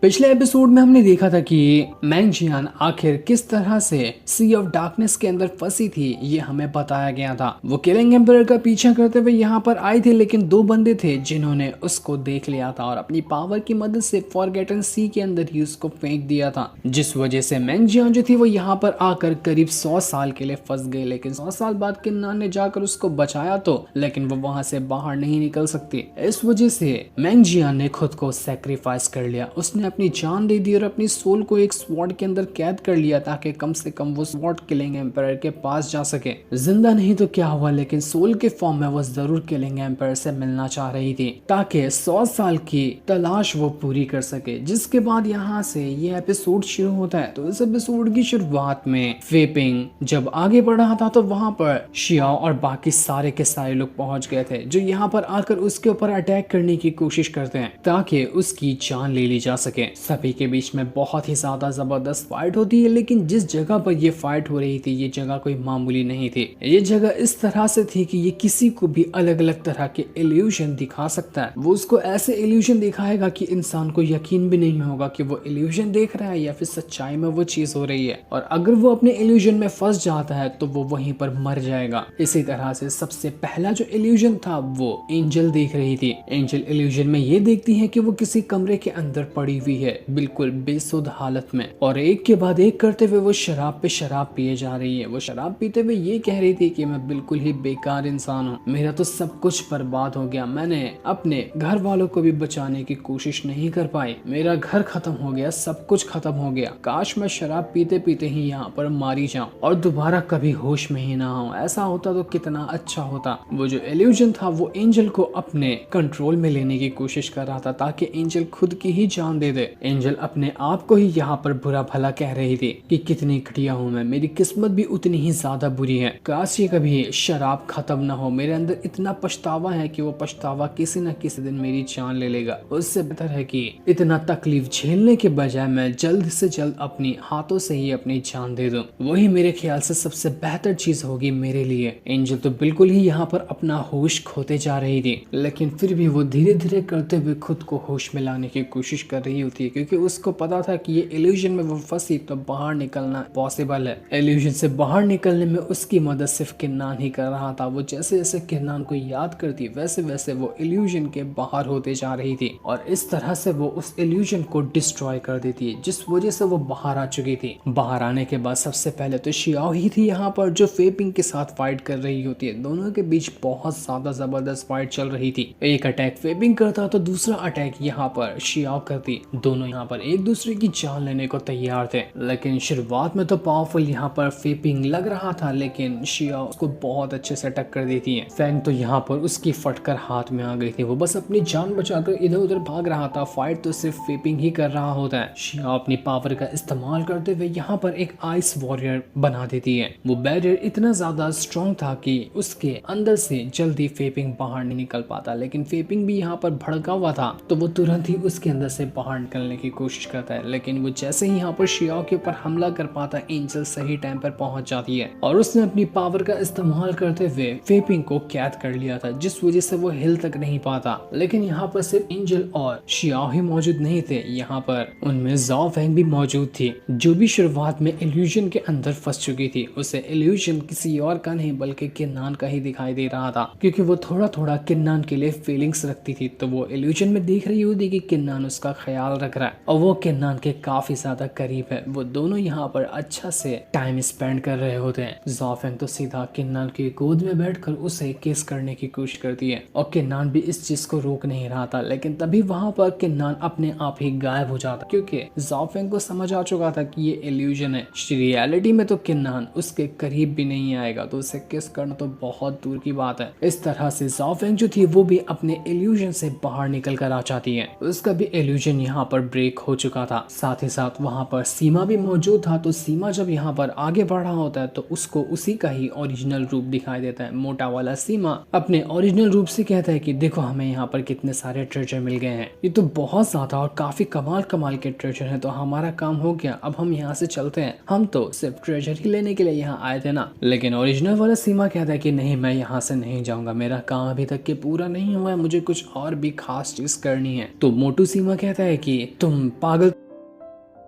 पिछले एपिसोड में हमने देखा था कि मैंग जियान आखिर किस तरह से सी ऑफ डार्कनेस के अंदर फंसी थी, ये हमें बताया गया था। वो किलिंग एम्परर का पीछा करते हुए यहाँ पर आई थी, लेकिन दो बंदे थे जिन्होंने उसको देख लिया था और अपनी पावर की मदद से फॉरगेटन सी के अंदर ही उसको फेंक दिया था, जिस वजह से मैंग जियान जो थी वो यहाँ पर आकर करीब 100 साल के लिए फंस गई। लेकिन 100 साल बाद किन्नान ने जाकर उसको बचाया तो, लेकिन वो वहां से बाहर नहीं निकल सकती। इस वजह से मैंग जियान ने खुद को सेक्रीफाइस कर लिया। उसने अपनी जान दे दी और अपनी सोल को एक स्वॉर्ड के अंदर कैद कर लिया ताकि कम से कम वो स्वॉर्ड किलिंग एम्पायर के पास जा सके। जिंदा नहीं तो क्या हुआ, लेकिन सोल के फॉर्म में वो जरूर किलिंग एम्पायर से मिलना चाह रही थी ताकि 100 साल की तलाश वो पूरी कर सके। जिसके बाद यहाँ से ये एपिसोड शुरू होता है। तो इस एपिसोड की शुरुआत में फेपिंग जब आगे बढ़ रहा था तो वहां पर शियाओ और बाकी सारे के सारे लोग पहुंच गए थे, जो यहाँ पर आकर उसके ऊपर अटैक करने की कोशिश करते हैं ताकि उसकी जान ले ली जा सके। सभी के बीच में बहुत ही ज्यादा जबरदस्त फाइट होती है, लेकिन जिस जगह पर ये फाइट हो रही थी ये जगह कोई मामूली नहीं थी। ये जगह इस तरह से थी कि ये किसी को भी अलग अलग तरह के इल्यूजन दिखा सकता है। वो उसको ऐसे इल्यूजन दिखाएगा कि इंसान को यकीन भी नहीं होगा कि वो इल्यूजन देख रहा है या फिर सच्चाई में वो चीज हो रही है। और अगर वो अपने इल्यूजन में फंस जाता है तो वो वहीं पर मर जाएगा। इसी तरह से सबसे पहला जो इल्यूजन था वो एंजल देख रही थी। एंजल इल्यूजन में ये देखती है कि वो किसी कमरे के अंदर पड़ी हुई है, बिल्कुल बेसुध हालत में, और एक के बाद एक करते हुए वो शराब पे शराब पिए जा रही है। वो शराब पीते हुए ये कह रही थी कि मैं बिल्कुल ही बेकार इंसान हूँ, मेरा तो सब कुछ बर्बाद हो गया, मैंने अपने घर वालों को भी बचाने की कोशिश नहीं कर पाई, मेरा घर खत्म हो गया, सब कुछ खत्म हो गया, काश मैं शराब पीते पीते ही यहाँ पर मारी जाऊं और दोबारा कभी होश में ही ना आऊं, ऐसा होता तो कितना अच्छा होता। वो जो इल्यूजन था वो एंजल को अपने कंट्रोल में लेने की कोशिश कर रहा था ताकि एंजल खुद की ही जान दे दे। एंजल अपने आप को ही यहाँ पर बुरा भला कह रही थी कि कितनी घटिया हूँ मैं, मेरी किस्मत भी उतनी ही ज्यादा बुरी है, काश ये कभी शराब खत्म ना हो, मेरे अंदर इतना पछतावा है कि वो पछतावा किसी न किसी दिन मेरी जान ले लेगा, उससे बेहतर है कि इतना तकलीफ झेलने के बजाय मैं जल्द से जल्द अपनी हाथों से ही अपनी जान दे दूं, वही मेरे ख्याल से सबसे बेहतर चीज होगी मेरे लिए। एंजल तो बिल्कुल ही यहाँ पर अपना होश खोते जा रही थी, लेकिन फिर भी वो धीरे धीरे करते हुए खुद को होश में लाने की कोशिश कर रही होती है, क्योंकि उसको पता था कि ये इल्यूजन में वो फंसी तो बाहर निकलना पॉसिबल है। इल्यूजन से बाहर निकलने में उसकी मदद सिर्फ किन्नान ही कर रहा था। वो जैसे जैसे किन्नान को याद करती वैसे वैसे वो इल्यूजन के बाहर होते जा रही थी और इस तरह से वो उस इल्यूजन को डिस्ट्रॉय कर देती है, जिस वजह से वो बाहर आ चुकी थी। बाहर आने के बाद सबसे पहले तो शियाओ ही थी यहाँ पर जो फेपिंग के साथ फाइट कर रही होती है। दोनों के बीच बहुत ज्यादा जबरदस्त फाइट चल रही थी। एक अटैक फेपिंग करता तो दूसरा अटैक यहाँ पर शियाओ करती। दोनों यहाँ पर एक दूसरे की जान लेने को तैयार थे, लेकिन शुरुआत में तो पावरफुल यहाँ पर फेपिंग लग रहा था, लेकिन शियाओ उसको बहुत अच्छे से टक्कर देती है। फैंग तो यहाँ पर उसकी फटकर हाथ में आ गई थी। वो बस अपनी जान बचाकर इधर उधर भाग रहा था, फाइट तो सिर्फ फेपिंग ही कर रहा होता है। शियाओ अपनी पावर का इस्तेमाल करते हुए यहाँ पर एक आइस वॉरियर बना देती है। वो बैरियर इतना ज्यादा स्ट्रॉन्ग था कि उसके अंदर से जल्दी फेपिंग बाहर नहीं निकल पाता, लेकिन फेपिंग भी यहाँ पर भड़का हुआ था तो वो तुरंत ही उसके अंदर से बाहर निकलने की कोशिश करता है। लेकिन वो जैसे ही यहाँ पर शियाओ के ऊपर हमला कर पाता, एंजल सही टाइम पर पहुंच जाती है और उसने अपनी पावर का इस्तेमाल करते हुए फेपिंग को कैद कर लिया था, जिस वजह से वो हिल तक नहीं पाता। लेकिन यहाँ पर सिर्फ एंजल और शियाओ ही मौजूद नहीं थे, यहाँ पर उनमें ज़ाओ फेंग भी मौजूद थी, जो भी शुरुआत में इल्यूजन के अंदर फंस चुकी थी। उसे इल्यूजन किसी और का नहीं बल्कि किन्नान का ही दिखाई दे रहा था, क्योंकि वो थोड़ा थोड़ा किन्नान के लिए फीलिंग्स रखती थी। तो वो इल्यूजन में देख रही होती कि किन्नान उसका ख्याल रख रहा है और वो किन्नान के काफी ज्यादा करीब है। वो दोनों यहाँ पर अच्छा से टाइम स्पेंड कर रहे होते हैं। ज़ाओ फेंग तो सीधा किन्नान की गोद में बैठकर उसे किस करने की कोशिश करती है और किन्नान भी इस चीज को रोक नहीं रहा था, लेकिन तभी वहां पर किन्नान अपने आप ही गायब हो जाता, क्योंकि ज़ाओ फेंग को समझ आ चुका था कि ये इल्यूजन है। रियलिटी में तो किन्नान उसके करीब भी नहीं आएगा, तो उसे किस करना तो बहुत दूर की बात है। इस तरह से ज़ाओ फेंग जो थी वो भी अपने इल्यूजन से बाहर निकल कर आ जाती है। उसका भी इल्यूजन यहाँ पर ब्रेक हो चुका था। साथ ही साथ वहां पर सीमा भी मौजूद था। तो सीमा जब यहाँ पर आगे बढ़ रहा होता है तो उसको उसी का ही ओरिजिनल रूप दिखाई देता है। मोटा वाला सीमा अपने ओरिजिनल रूप से कहता है कि देखो हमें यहाँ पर कितने सारे ट्रेजर मिल गए हैं, ये तो बहुत ज्यादा और काफी कमाल कमाल के ट्रेजर हैं, तो हमारा काम हो गया, अब हम यहाँ से चलते हैं, हम तो सिर्फ ट्रेजर ही लेने के लिए यहाँ आए थे ना। लेकिन ओरिजिनल वाला सीमा कहता है कि नहीं, मैं यहाँ से नहीं जाऊंगा, मेरा काम अभी तक के पूरा नहीं हुआ है, मुझे कुछ और भी खास चीज करनी है। तो मोटू सीमा कहता है कि तुम पागल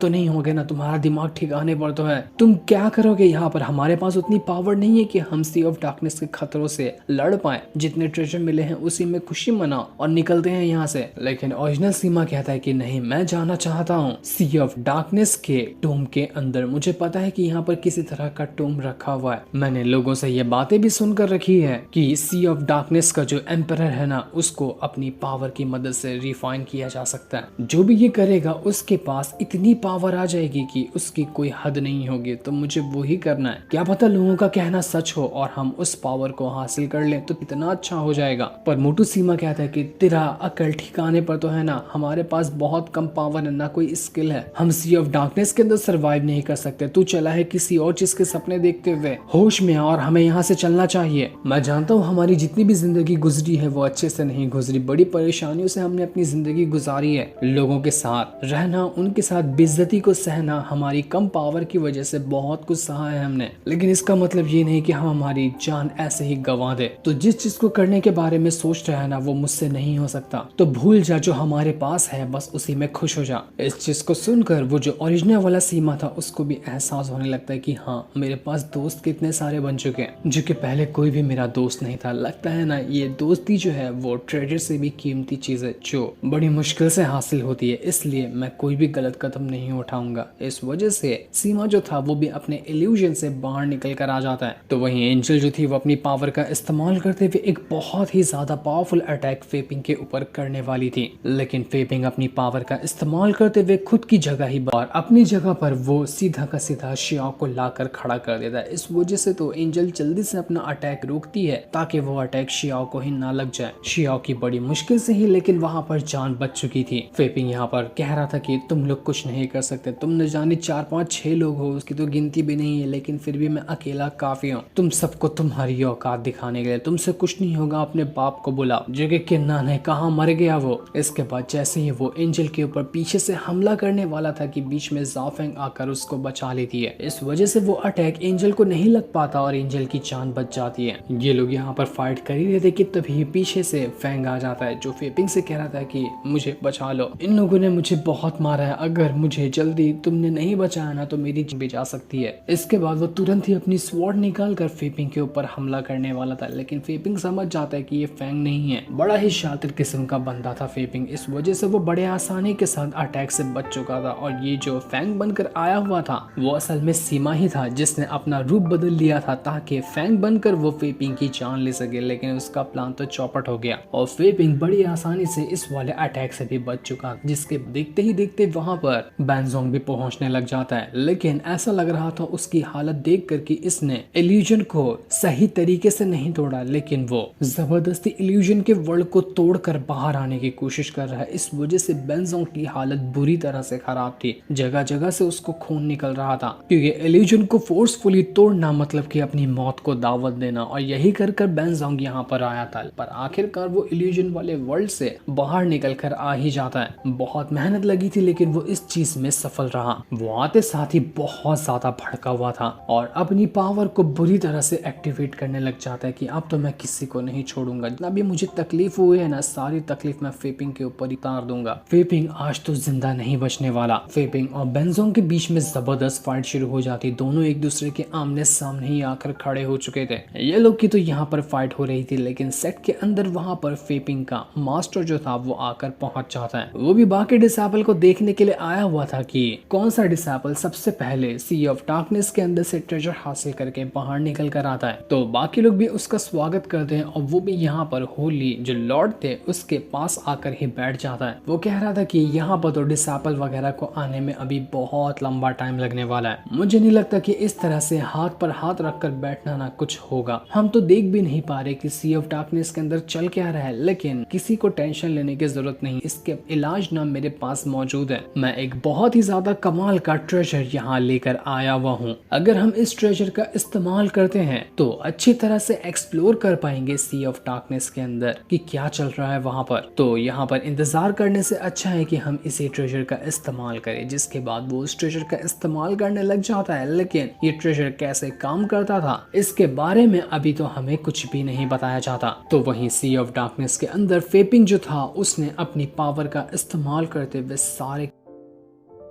तो नहीं होगे ना, तुम्हारा दिमाग ठिकाने पर तो है, तुम क्या करोगे यहाँ पर? हमारे पास उतनी पावर नहीं है कि हम सी ऑफ डार्कनेस के खतरों से लड़ पाए। जितने ट्रेजर मिले हैं उसी में खुशी मनाओ और निकलते हैं यहाँ से। लेकिन ओरिजिनल सीमा कहता है कि नहीं, मैं जाना चाहता हूँ सी ऑफ डार्कनेस के टूम के अंदर। मुझे पता है कि यहाँ पर किसी तरह का टूम रखा हुआ है। मैंने लोगों से ये बातें भी सुनकर रखी है कि सी ऑफ डार्कनेस का जो एम्परर है ना, उसको अपनी पावर की मदद से रिफाइन किया जा सकता है। जो भी ये करेगा उसके पास इतनी पावर आ जाएगी कि उसकी कोई हद नहीं होगी। तो मुझे वो ही करना है। क्या पता लोगों का कहना सच हो और हम उस पावर को हासिल कर लें तो कितना अच्छा हो जाएगा। पर मोटू सीमा कहता है कि तेरा अकल ठिकाने पर तो है ना, हमारे पास बहुत कम पावर है, ना कोई स्किल है, हम सी ऑफ डार्कनेस के अंदर सरवाइव नहीं कर सकते। तू चला है किसी और चीज के सपने देखते हुए, होश में और हमें यहाँ से चलना चाहिए। मैं जानता हूँ हमारी जितनी भी जिंदगी गुजरी है वो अच्छे से नहीं गुजरी, बड़ी परेशानियों से हमने अपनी जिंदगी गुजारी है। लोगों के साथ रहना, उनके साथ बेइज्जती को सहना, हमारी कम पावर की वजह से बहुत कुछ सहा है हमने। लेकिन इसका मतलब ये नहीं कि हम हमारी जान ऐसे ही गंवा दे। तो जिस चीज को करने के बारे में सोच रहा है ना, वो मुझसे नहीं हो सकता। तो भूल जा जो हमारे पास है, बस उसी में खुश हो जा। इस चीज को सुनकर वो जो ओरिजिनल वाला सीमा था उसको भी एहसास होने लगता है कि हाँ, मेरे पास दोस्त कितने सारे बन चुके हैं, जो कि पहले कोई भी मेरा दोस्त नहीं था। लगता है ना ये दोस्ती जो है वो ट्रेजर से भी कीमती चीज है, जो बड़ी मुश्किल से हासिल होती है। इसलिए मैं कोई भी गलत कदम नहीं उठाऊंगा। इस वजह से सीमा जो था वो भी अपने इल्यूजन से बाहर निकल कर आ जाता है। तो वहीं एंजल जो थी वो अपनी पावर का इस्तेमाल करते हुए एक बहुत ही ज्यादा पावरफुल अटैक फेपिंग के ऊपर करने वाली थी। लेकिन फेपिंग अपनी पावर का इस्तेमाल करते हुए खुद की जगह ही और अपनी जगह पर वो सीधा का सीधा शियाओ को लाकर खड़ा कर देता है। इस वजह से तो एंजल जल्दी से अपना अटैक रोकती है ताकि वो अटैक शियाओ को ही ना लग जाए। शियाओ की बड़ी मुश्किल से ही लेकिन वहां पर जान बच चुकी थी। फेपिंग यहाँ पर कह रहा था कि तुम लोग कुछ नहीं कर सकते, तुम न जाने 4 5 6 लोग हो, उसकी तो गिनती भी नहीं है, लेकिन फिर भी मैं अकेला काफी हूँ तुम सबको तुम्हारी औकात दिखाने के लिए। तुमसे कुछ नहीं होगा, अपने बाप को बुलाओ। जो कि किन्नान है, कहाँ मर गया वो। इसके बाद जैसे ही वो एंजल के ऊपर पीछे से हमला करने वाला था कि बीच में ज़ाओफेंग आकर उसको बचा लेती है। इस वजह से वो अटैक एंजल को नहीं लग पाता और एंजल की जान बच जाती है। ये लोग यहाँ पर फाइट कर ही रहे थे कि तभी पीछे से फैंग आ जाता है, जो फेपिंग से कह रहा था कि मुझे बचा लो, इन लोगों ने मुझे बहुत मारा है, अगर मुझे जल्दी तुमने नहीं बचाया ना तो मेरी जान भी जा सकती है। इसके बाद वो तुरंत ही अपनी स्वॉर्ड निकाल कर फेपिंग के ऊपर हमला करने वाला था, लेकिन फेपिंग समझ जाता है कि ये फैंग नहीं है। बड़ा ही शातिर किस्म का बंदा था फेपिंग, इस वजह से वो बड़े आसानी के साथ अटैक से बच चुका था। और ये जो फैंग बनकर आया हुआ था वो असल में सीमा ही था, जिसने अपना रूप बदल लिया था ताकि फैंग बनकर वो फेपिंग की जान ले सके। लेकिन उसका प्लान तो चौपट हो गया और फेपिंग बड़ी आसानी से इस वाले अटैक से भी बच चुका, जिसके देखते ही देखते वहां पर बैंजोंग भी पहुंचने लग जाता है। लेकिन ऐसा लग रहा था उसकी हालत देख कर कि इसने इल्यूजन को सही तरीके से नहीं तोड़ा, लेकिन वो जबरदस्ती इल्यूजन के वर्ल्ड को तोड़कर बाहर आने की कोशिश कर रहा है। इस वजह से बैंजोंग की हालत बुरी तरह से खराब थी, जगह जगह से उसको खून निकल रहा था, क्योंकि इल्यूजन को फोर्सफुली तोड़ना मतलब कि अपनी मौत को दावत देना। और यही कर कर बैंजोंग यहाँ पर आया था। पर आखिरकार वो इल्यूजन वाले वर्ल्ड से बाहर निकल कर आ ही जाता है। बहुत मेहनत लगी थी लेकिन वो इस चीज में सफल रहा। वो आते साथ ही बहुत ज्यादा भड़का हुआ था और अपनी पावर को बुरी तरह से एक्टिवेट करने लग जाता है कि अब तो मैं किसी को नहीं छोड़ूंगा, जितना भी मुझे तकलीफ हुई है ना, सारी तकलीफ मैं फेपिंग के ऊपर ही उतार दूंगा। फेपिंग आज तो जिंदा नहीं बचने वाला। फेपिंग और बेंजोंग के बीच में जबरदस्त फाइट शुरू हो जाती। दोनों एक दूसरे के आमने सामने ही आकर खड़े हो चुके थे। ये लोग की तो यहाँ पर फाइट हो रही थी, लेकिन सेट के अंदर वहां पर फेपिंग का मास्टर जो था वो आकर पहुंच जाता है। वो भी बाकी डिसेबल को देखने के लिए आया हुआ था कि कौन सा डिसेबल सबसे पहले सी ऑफ डार्कनेस के अंदर से ट्रेजर हासिल करके बाहर निकल कर आता है। तो बाकी लोग भी उसका स्वागत करते हैं और वो भी यहाँ पर होली जो लॉर्ड थे उसके पास आकर ही बैठ जाता है। वो कह रहा था कि यहाँ पर तो डिसेबल वगैरह को आने में अभी बहुत लंबा टाइम लगने वाला है। मुझे नहीं लगता कि इस तरह से हाथ पर हाथ रखकर बैठना ना कुछ होगा। हम तो देख भी नहीं पा रहे कि सी ऑफ डार्कनेस के अंदर चल क्या रहा है, लेकिन किसी को टेंशन लेने की जरूरत नहीं, इसके इलाज ना मेरे पास मौजूद है। मैं एक बहुत बहुत ही ज्यादा कमाल का ट्रेजर यहाँ लेकर आया हुआ हूँ। अगर हम इस ट्रेजर का इस्तेमाल करते हैं तो अच्छी तरह से एक्सप्लोर कर पाएंगे सी ऑफ डार्कनेस के अंदर कि क्या चल रहा है वहाँ पर। तो यहाँ पर इंतजार करने से अच्छा है कि हम इसी ट्रेजर का इस्तेमाल करें, जिसके बाद वो उस ट्रेजर का इस्तेमाल करने लग जाता है। लेकिन ये ट्रेजर कैसे काम करता था इसके बारे में अभी तो हमें कुछ भी नहीं बताया जाता। तो वहीं सी ऑफ डार्कनेस के अंदर फेपिंग जो था उसने अपनी पावर का इस्तेमाल करते हुए सारे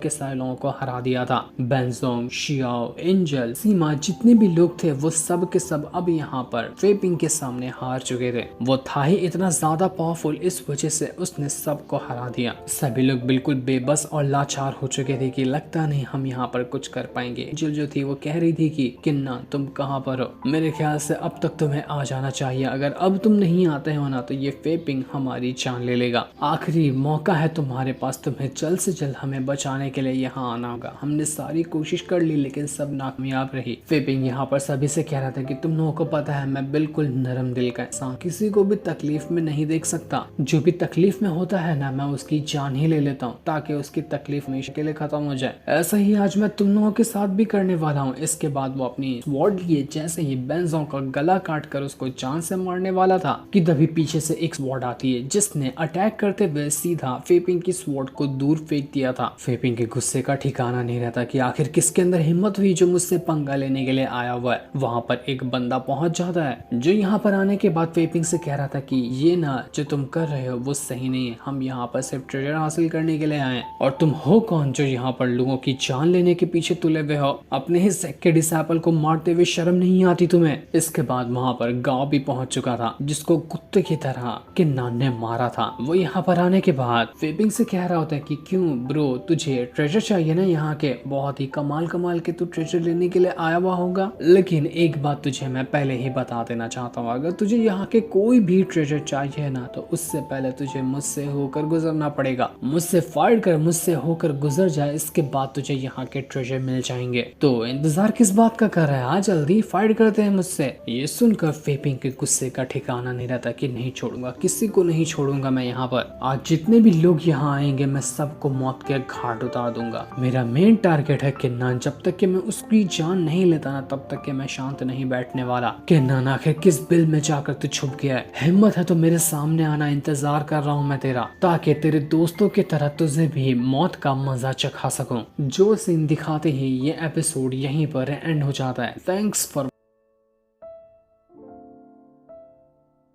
के सारे लोगों को हरा दिया था। बेंजोंग, शियाओ, एंजल, सीमा जितने भी लोग थे वो सब के सब अब यहाँ पर फेपिंग के सामने हार चुके थे। वो था ही इतना ज्यादा पावरफुल, इस वजह से उसने सबको हरा दिया। सभी लोग बिल्कुल बेबस और लाचार हो चुके थे कि लगता नहीं हम यहाँ पर कुछ कर पाएंगे। एंजल जो थी वो कह रही थी कि किन्ना तुम कहाँ पर हो, मेरे ख्याल से अब तक तुम्हें आ जाना चाहिए, अगर अब तुम नहीं आते हो ना तो ये फेपिंग हमारी जान ले लेगा। आखिरी मौका है तुम्हारे पास, तुम्हें जल्द से जल्द हमें बचाने के लिए यहाँ आना होगा। हमने सारी कोशिश कर ली लेकिन सब नाकामयाब रही। फेपिंग यहाँ पर सभी से कह रहा था कि तुम लोगों को पता है मैं बिल्कुल नरम दिल का इंसान, किसी को भी तकलीफ में नहीं देख सकता। जो भी तकलीफ में होता है ना मैं उसकी जान ही ले लेता हूँ ताकि उसकी तकलीफ हमेशा के लिए खत्म हो जाए। ऐसा ही आज मैं तुम लोगों के साथ भी करने वाला हूँ। इसके बाद वो अपनी स्वॉर्ड लिए जैसे ही बेंजोंग का गला काट कर उसको जान से मारने वाला था कि तभी पीछे से एक स्वॉर्ड आती है जिसने अटैक करते हुए सीधा फेपिंग की स्वॉर्ड को दूर फेंक दिया था। फेपिंग के गुस्से का ठिकाना नहीं रहता कि आखिर किसके अंदर हिम्मत हुई जो मुझसे पंगा लेने के लिए आया हुआ है। वहां पर एक बंदा पहुंच जाता है जो यहाँ पर आने के बाद फेपिंग से कह रहा था कि ये ना जो तुम कर रहे हो वो सही नहीं है, हम यहाँ पर सिर्फ ट्रेजर हासिल करने के लिए आए और तुम हो कौन जो यहाँ पर लोगों की जान लेने के पीछे तुले हुए हो, अपने ही सेक्ट के डिसाइपल को मारते हुए शर्म नहीं आती तुम्हें। इसके बाद वहां पर गांव भी पहुंच चुका था जिसको कुत्ते की तरह किन्नान ने मारा था। वो यहाँ पर आने के बाद फेपिंग से कह रहा होता है कि क्यों ब्रो तुझे ट्रेजर चाहिए ना, यहाँ के बहुत ही कमाल कमाल के तू ट्रेजर लेने के लिए आया हुआ होगा। लेकिन एक बात तुझे मैं पहले ही बता देना चाहता हूँ, अगर तुझे यहाँ के कोई भी ट्रेजर चाहिए ना तो उससे पहले तुझे मुझसे होकर गुजरना पड़ेगा। मुझसे फाइट कर, मुझसे होकर गुजर जाए, इसके बाद तुझे यहाँ के ट्रेजर मिल जाएंगे। तो इंतजार किस बात का कर रहा है, आ जल्दी फाइट करते हैं मुझसे। ये सुनकर फेपिंग के गुस्से का ठिकाना नहीं रहता कि नहीं छोड़ूंगा, किसी को नहीं छोड़ूंगा मैं यहाँ पर। आज जितने भी लोग यहाँ आएंगे मैं सबको मौत के घाट उतार दूंगा। मेरा मेन टारगेट है किन्नान, जब तक कि मैं उसकी जान नहीं लेता ना तब तक कि मैं शांत नहीं बैठने वाला। किन्नान आखिर किस बिल में जाकर तू छुप गया है, हिम्मत है तो मेरे सामने आना, इंतजार कर रहा हूँ मैं तेरा, ताकि तेरे दोस्तों की तरह तुझे भी मौत का मजा चखा सकूं। जो सीन दिखाते ही ये एपिसोड यहीं पर एंड हो जाता है। Thanks for